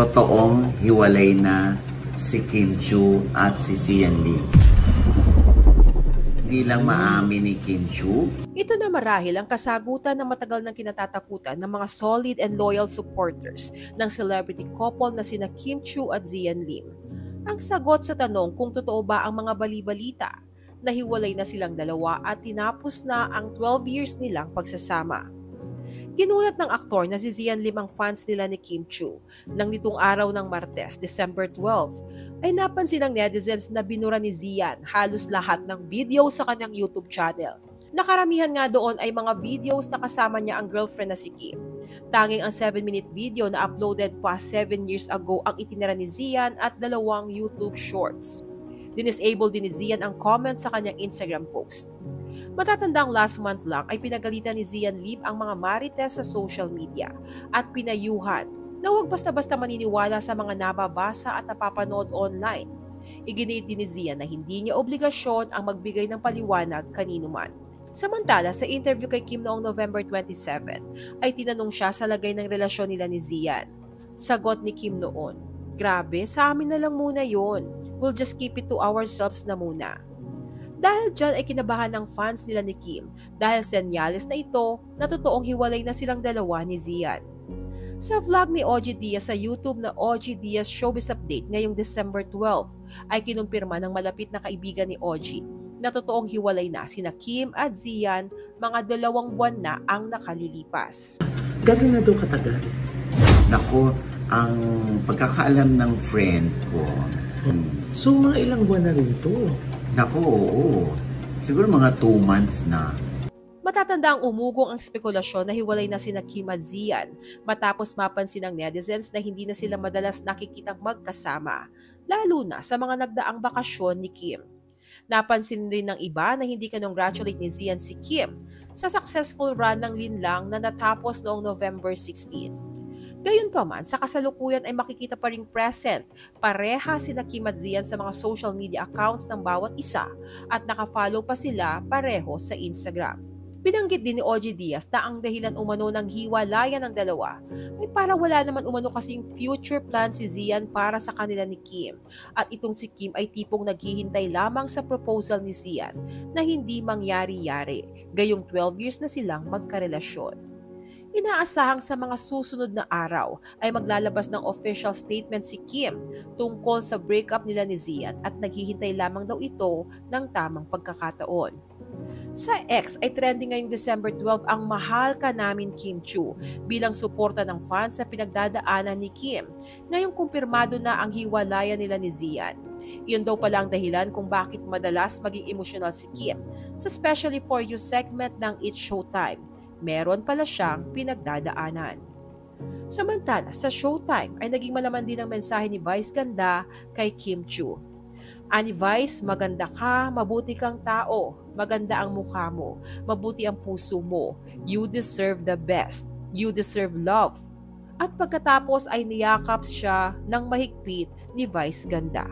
totoong hiwalay na si Kim Chiu at si Zian Lim. Hindi lang maamin ni Kim Chiu. Ito na marahil ang kasagutan ng matagal nang kinatatakutan ng mga solid and loyal supporters ng celebrity couple na sina Kim Chiu at Zian Lim. Ang sagot sa tanong kung totoo ba ang mga bali-balita na hiwalay na silang dalawa at tinapos na ang 12 years nilang pagsasama. Ginulat ng aktor na si Zian Lim ang fans nila ni Kim Chiu nang nitong araw ng Martes, December 12, ay napansin ng netizens na binura ni Zian halos lahat ng video sa kanyang YouTube channel. Nakaramihan nga doon ay mga videos na kasama niya ang girlfriend na si Kim. Tanging ang 7-minute video na uploaded pa 7 years ago ang itinira ni Zian at 2 YouTube shorts. Dinisable din ni Zian ang comment sa kanyang Instagram post. Matatandang last month lang ay pinagalitan ni Zian Lim ang mga marites sa social media at pinayuhan na huwag basta-basta maniniwala sa mga nababasa at napapanood online. Iginiit din ni Zian na hindi niya obligasyon ang magbigay ng paliwanag kanino man. Samantala, sa interview kay Kim noong November 27, ay tinanong siya sa lagay ng relasyon nila ni Zian. Sagot ni Kim noon, "Grabe, sa amin na lang muna yon. We'll just keep it to ourselves na muna." Dahil dyan ay kinabahan ng fans nila ni Kim dahil senyales na ito na totoong hiwalay na silang dalawa ni Zian. Sa vlog ni OG Diaz sa YouTube na OG Diaz Showbiz Update ngayong December 12 ay kinumpirma ng malapit na kaibigan ni OG na totoong hiwalay na sina Kim at Zian mga 2 buwan na ang nakalilipas. Gano'n na daw katagal? Naku, ang pagkakaalam ng friend ko. So mga ilang buwan na rin to? Naku, oo. Siguro mga 2 months na. Matatanda ang umugong ang spekulasyon na hiwalay na sina Kim at Zian matapos mapansin ng netizens na hindi na sila madalas nakikitang magkasama, lalo na sa mga nagdaang bakasyon ni Kim. Napansin rin ng iba na hindi kinongratulate ni Zian si Kim sa successful run ng linlang na natapos noong November 16. Gayunpaman, sa kasalukuyan ay makikita pa ring present pareha sina Kim at Zian sa mga social media accounts ng bawat isa at nakafollow pa sila pareho sa Instagram. Binanggit din ni OG Diaz na ang dahilan umano ng hiwalayan ng dalawa ay para wala naman umano kasing future plan si Zian para sa kanila ni Kim at itong si Kim ay tipong naghihintay lamang sa proposal ni Zian na hindi mangyari-yari gayong 12 years na silang magkarelasyon. Inaasahang sa mga susunod na araw ay maglalabas ng official statement si Kim tungkol sa breakup nila ni Zian at naghihintay lamang daw ito ng tamang pagkakataon. Sa X ay trending ngayong December 12 ang "Mahal Ka Namin Kim Chiu" bilang suporta ng fans sa pinagdadaanan ni Kim ngayong kumpirmado na ang hiwalayan nila ni Zian. Iyon daw pala ang dahilan kung bakit madalas maging emosyonal si Kim sa Especially For You segment ng It's Showtime. Meron pala siyang pinagdadaanan. Samantala, sa Showtime ay naging malaman din ang mensahe ni Vice Ganda kay Kim Chiu. Ani Vice, maganda ka, mabuti kang tao, maganda ang mukha mo, mabuti ang puso mo, you deserve the best, you deserve love. At pagkatapos ay niyakap siya ng mahigpit ni Vice Ganda.